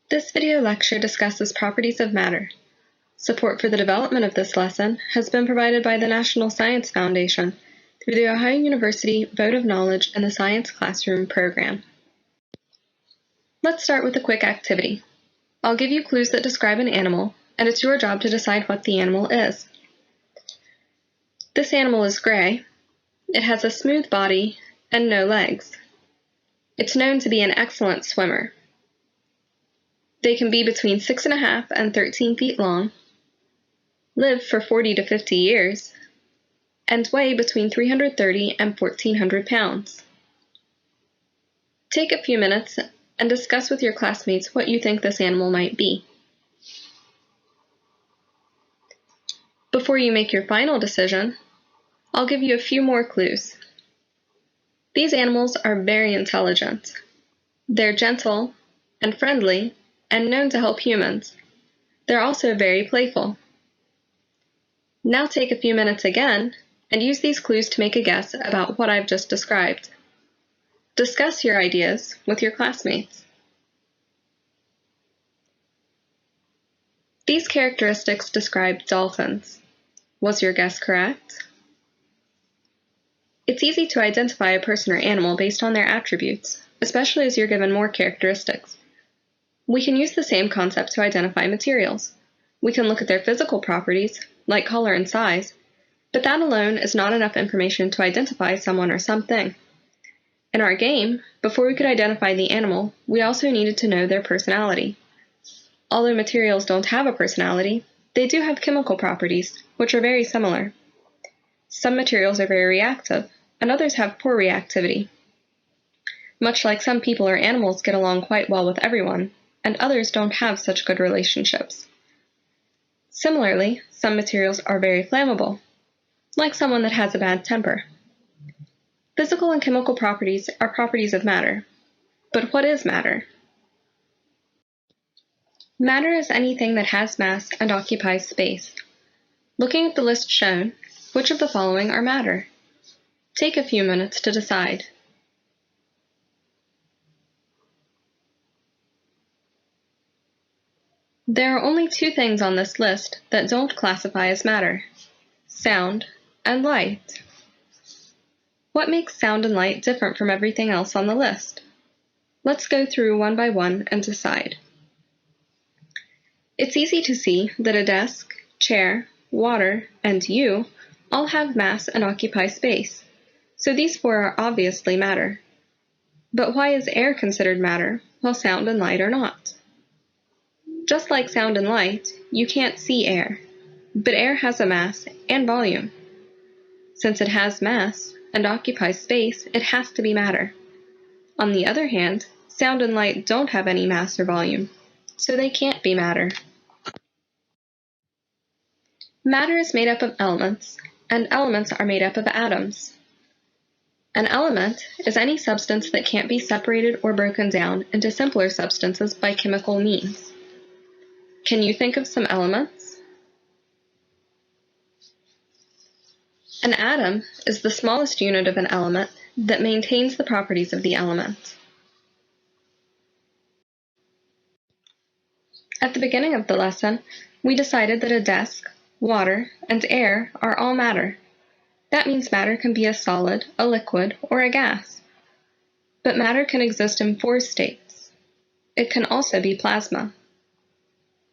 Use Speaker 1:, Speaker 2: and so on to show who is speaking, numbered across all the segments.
Speaker 1: This video lecture discusses properties of matter. Support for the development of this lesson has been provided by the National Science Foundation through the Ohio University Vote of Knowledge and the Science Classroom program. Let's start with a quick activity. I'll give you clues that describe an animal, and it's your job to decide what the animal is. This animal is gray. It has a smooth body and no legs. It's known to be an excellent swimmer. They can be between 6.5 and 13 feet long, live for 40 to 50 years, and weigh between 330 and 1,400 pounds. Take a few minutes and discuss with your classmates what you think this animal might be. Before you make your final decision, I'll give you a few more clues. These animals are very intelligent. They're gentle and friendly and known to help humans. They're also very playful. Now take a few minutes again and use these clues to make a guess about what I've just described. Discuss your ideas with your classmates. These characteristics describe dolphins. Was your guess correct? It's easy to identify a person or animal based on their attributes, especially as you're given more characteristics. We can use the same concept to identify materials. We can look at their physical properties, like color and size, but that alone is not enough information to identify someone or something. In our game, before we could identify the animal, we also needed to know their personality. Although materials don't have a personality, they do have chemical properties, which are very similar. Some materials are very reactive, and others have poor reactivity. Much like some people or animals get along quite well with everyone, and others don't have such good relationships. Similarly, some materials are very flammable, like someone that has a bad temper. Physical and chemical properties are properties of matter. But what is matter? Matter is anything that has mass and occupies space. Looking at the list shown, which of the following are matter? Take a few minutes to decide. There are only two things on this list that don't classify as matter: sound and light. What makes sound and light different from everything else on the list? Let's go through one by one and decide. It's easy to see that a desk, chair, water, and you all have mass and occupy space, so these four are obviously matter. But why is air considered matter, while sound and light are not? Just like sound and light, you can't see air, but air has a mass and volume. Since it has mass and occupies space, it has to be matter. On the other hand, sound and light don't have any mass or volume, so they can't be matter. Matter is made up of elements, and elements are made up of atoms. An element is any substance that can't be separated or broken down into simpler substances by chemical means. Can you think of some elements? An atom is the smallest unit of an element that maintains the properties of the element. At the beginning of the lesson, we decided that a desk, water, and air are all matter. That means matter can be a solid, a liquid, or a gas. But matter can exist in four states. It can also be plasma.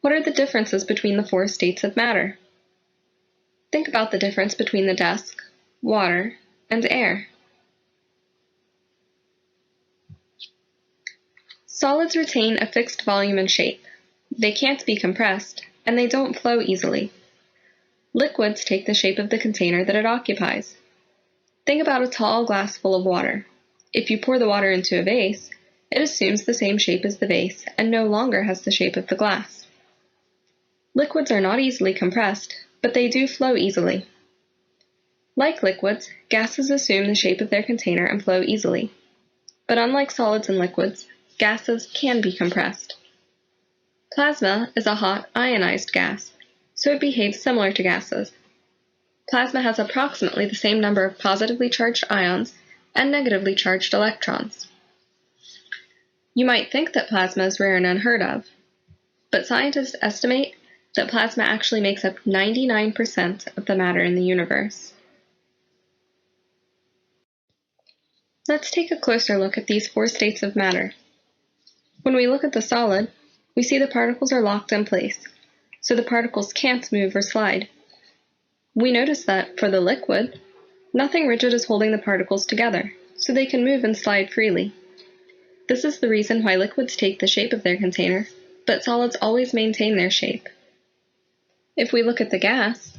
Speaker 1: What are the differences between the four states of matter? Think about the difference between the desk, water, and air. Solids retain a fixed volume and shape. They can't be compressed, and they don't flow easily. Liquids take the shape of the container that it occupies. Think about a tall glass full of water. If you pour the water into a vase, it assumes the same shape as the vase and no longer has the shape of the glass. Liquids are not easily compressed, but they do flow easily. Like liquids, gases assume the shape of their container and flow easily. But unlike solids and liquids, gases can be compressed. Plasma is a hot, ionized gas, so it behaves similar to gases. Plasma has approximately the same number of positively charged ions and negatively charged electrons. You might think that plasma is rare and unheard of, but scientists estimate that plasma actually makes up 99% of the matter in the universe. Let's take a closer look at these 4 states of matter. When we look at the solid, we see the particles are locked in place, so the particles can't move or slide. We notice that, for the liquid, nothing rigid is holding the particles together, so they can move and slide freely. This is the reason why liquids take the shape of their container, but solids always maintain their shape. If we look at the gas,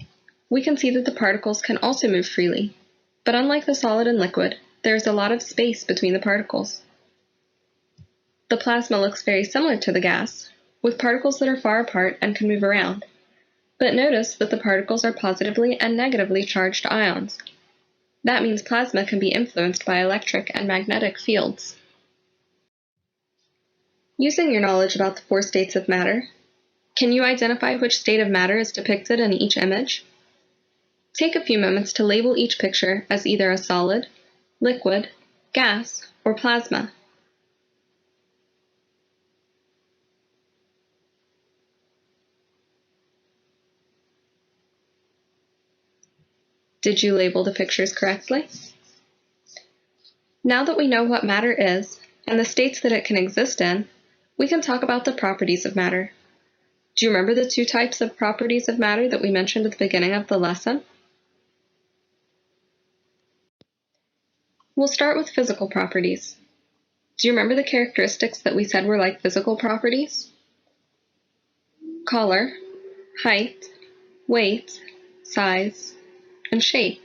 Speaker 1: we can see that the particles can also move freely, but unlike the solid and liquid, there is a lot of space between the particles. The plasma looks very similar to the gas, with particles that are far apart and can move around, but notice that the particles are positively and negatively charged ions. That means plasma can be influenced by electric and magnetic fields. Using your knowledge about the 4 states of matter, can you identify which state of matter is depicted in each image? Take a few moments to label each picture as either a solid, liquid, gas, or plasma. Did you label the pictures correctly? Now that we know what matter is and the states that it can exist in, we can talk about the properties of matter. Do you remember the 2 types of properties of matter that we mentioned at the beginning of the lesson? We'll start with physical properties. Do you remember the characteristics that we said were like physical properties? Color, height, weight, size, and shape.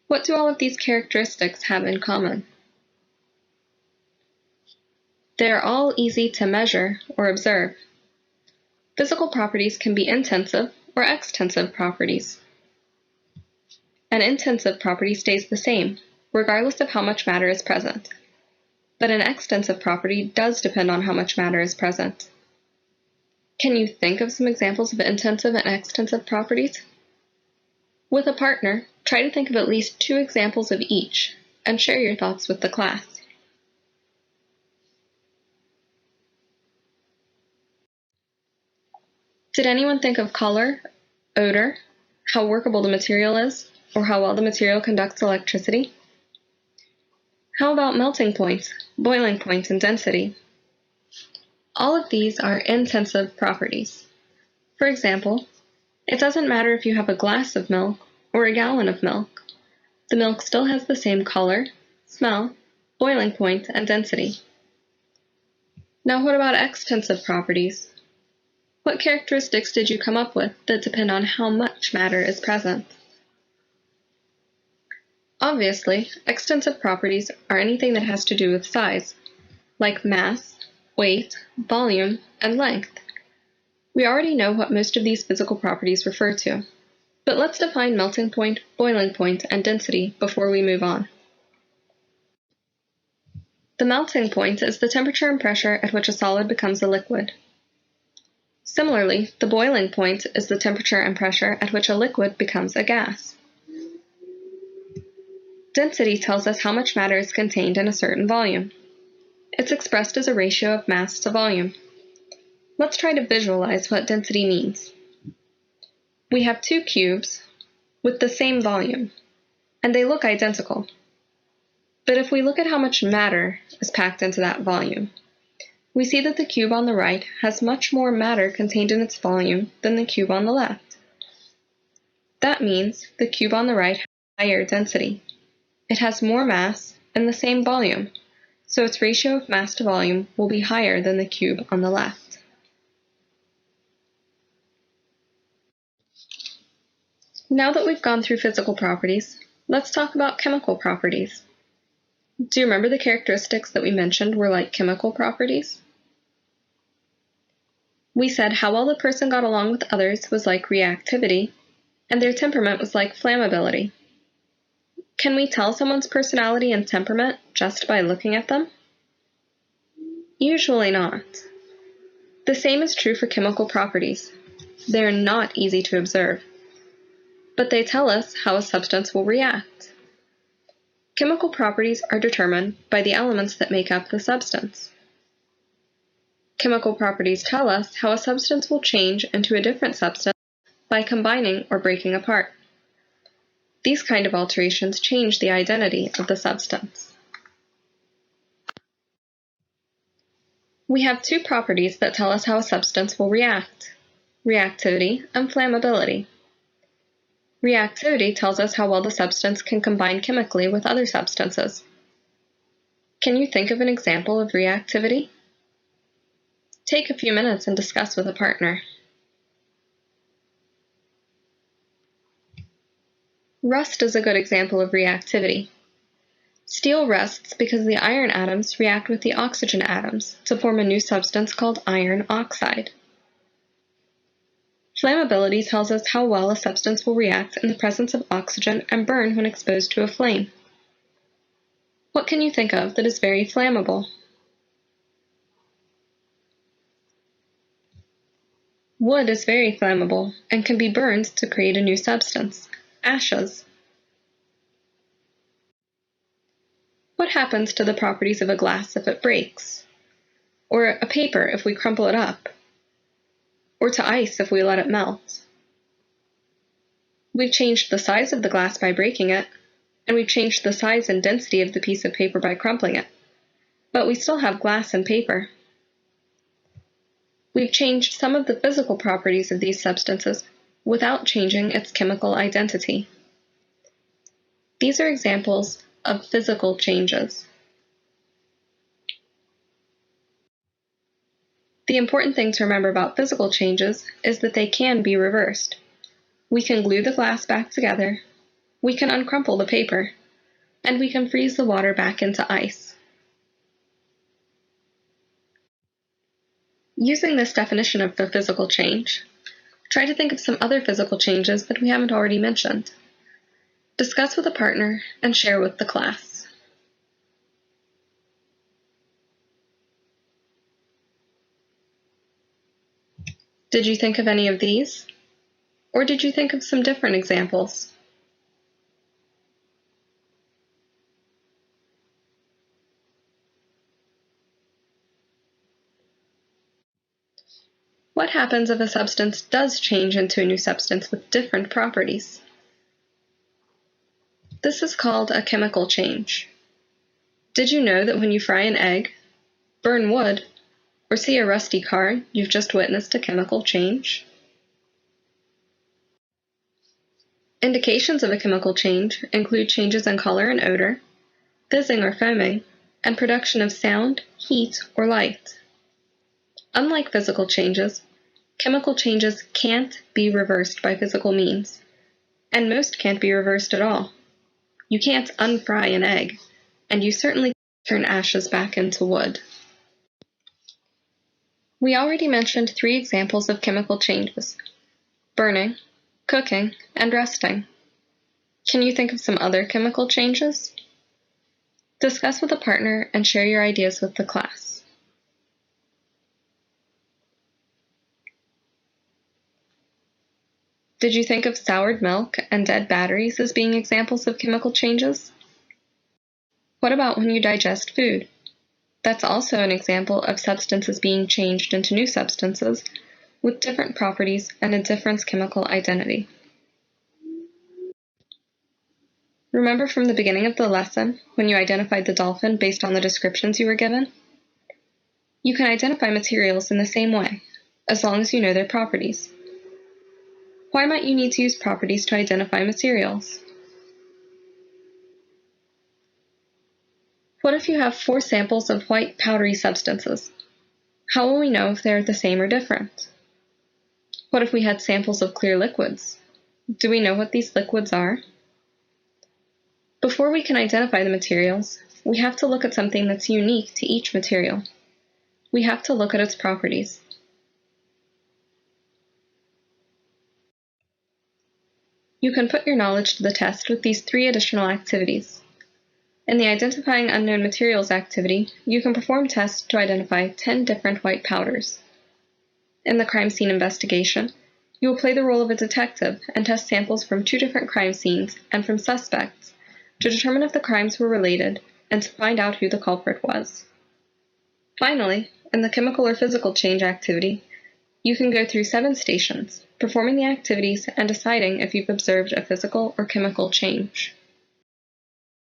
Speaker 1: What do all of these characteristics have in common? They are all easy to measure or observe. Physical properties can be intensive or extensive properties. An intensive property stays the same, regardless of how much matter is present. But an extensive property does depend on how much matter is present. Can you think of some examples of intensive and extensive properties? With a partner, try to think of at least 2 examples of each, and share your thoughts with the class. Did anyone think of color, odor, how workable the material is, or how well the material conducts electricity? How about melting point, boiling point, and density? All of these are intensive properties. For example, it doesn't matter if you have a glass of milk or a gallon of milk. The milk still has the same color, smell, boiling point, and density. Now what about extensive properties? What characteristics did you come up with that depend on how much matter is present? Obviously, extensive properties are anything that has to do with size, like mass, weight, volume, and length. We already know what most of these physical properties refer to, but let's define melting point, boiling point, and density before we move on. The melting point is the temperature and pressure at which a solid becomes a liquid. Similarly, the boiling point is the temperature and pressure at which a liquid becomes a gas. Density tells us how much matter is contained in a certain volume. It's expressed as a ratio of mass to volume. Let's try to visualize what density means. We have 2 cubes with the same volume, and they look identical. But if we look at how much matter is packed into that volume, we see that the cube on the right has much more matter contained in its volume than the cube on the left. That means the cube on the right has higher density. It has more mass and the same volume, so its ratio of mass to volume will be higher than the cube on the left. Now that we've gone through physical properties, let's talk about chemical properties. Do you remember the characteristics that we mentioned were like chemical properties? We said how well the person got along with others was like reactivity, and their temperament was like flammability. Can we tell someone's personality and temperament just by looking at them? Usually not. The same is true for chemical properties. They are not easy to observe, but they tell us how a substance will react. Chemical properties are determined by the elements that make up the substance. Chemical properties tell us how a substance will change into a different substance by combining or breaking apart. These kind of alterations change the identity of the substance. We have two properties that tell us how a substance will react: reactivity and flammability. Reactivity tells us how well the substance can combine chemically with other substances. Can you think of an example of reactivity? Take a few minutes and discuss with a partner. Rust is a good example of reactivity. Steel rusts because the iron atoms react with the oxygen atoms to form a new substance called iron oxide. Flammability tells us how well a substance will react in the presence of oxygen and burn when exposed to a flame. What can you think of that is very flammable? Wood is very flammable and can be burned to create a new substance: ashes. What happens to the properties of a glass if it breaks? Or a paper if we crumple it up? Or to ice if we let it melt? We've changed the size of the glass by breaking it, and we've changed the size and density of the piece of paper by crumpling it, but we still have glass and paper. We've changed some of the physical properties of these substances without changing its chemical identity. These are examples of physical changes. The important thing to remember about physical changes is that they can be reversed. We can glue the glass back together, we can uncrumple the paper, and we can freeze the water back into ice. Using this definition of the physical change, try to think of some other physical changes that we haven't already mentioned. Discuss with a partner and share with the class. Did you think of any of these? Or did you think of some different examples? What happens if a substance does change into a new substance with different properties? This is called a chemical change. Did you know that when you fry an egg, burn wood, or see a rusty car, you've just witnessed a chemical change? Indications of a chemical change include changes in color and odor, fizzing or foaming, and production of sound, heat, or light. Unlike physical changes, chemical changes can't be reversed by physical means, and most can't be reversed at all. You can't unfry an egg, and you certainly can't turn ashes back into wood. We already mentioned 3 examples of chemical changes: burning, cooking, and rusting. Can you think of some other chemical changes? Discuss with a partner and share your ideas with the class. Did you think of soured milk and dead batteries as being examples of chemical changes? What about when you digest food? That's also an example of substances being changed into new substances with different properties and a different chemical identity. Remember from the beginning of the lesson when you identified the dolphin based on the descriptions you were given? You can identify materials in the same way, as long as you know their properties. Why might you need to use properties to identify materials? What if you have 4 samples of white powdery substances? How will we know if they are the same or different? What if we had samples of clear liquids? Do we know what these liquids are? Before we can identify the materials, we have to look at something that's unique to each material. We have to look at its properties. You can put your knowledge to the test with these 3 additional activities. In the Identifying Unknown Materials activity, you can perform tests to identify 10 different white powders. In the crime scene investigation, you will play the role of a detective and test samples from 2 different crime scenes and from suspects to determine if the crimes were related and to find out who the culprit was. Finally, In the chemical or physical change activity, you can go through 7 stations, performing the activities and deciding if you've observed a physical or chemical change.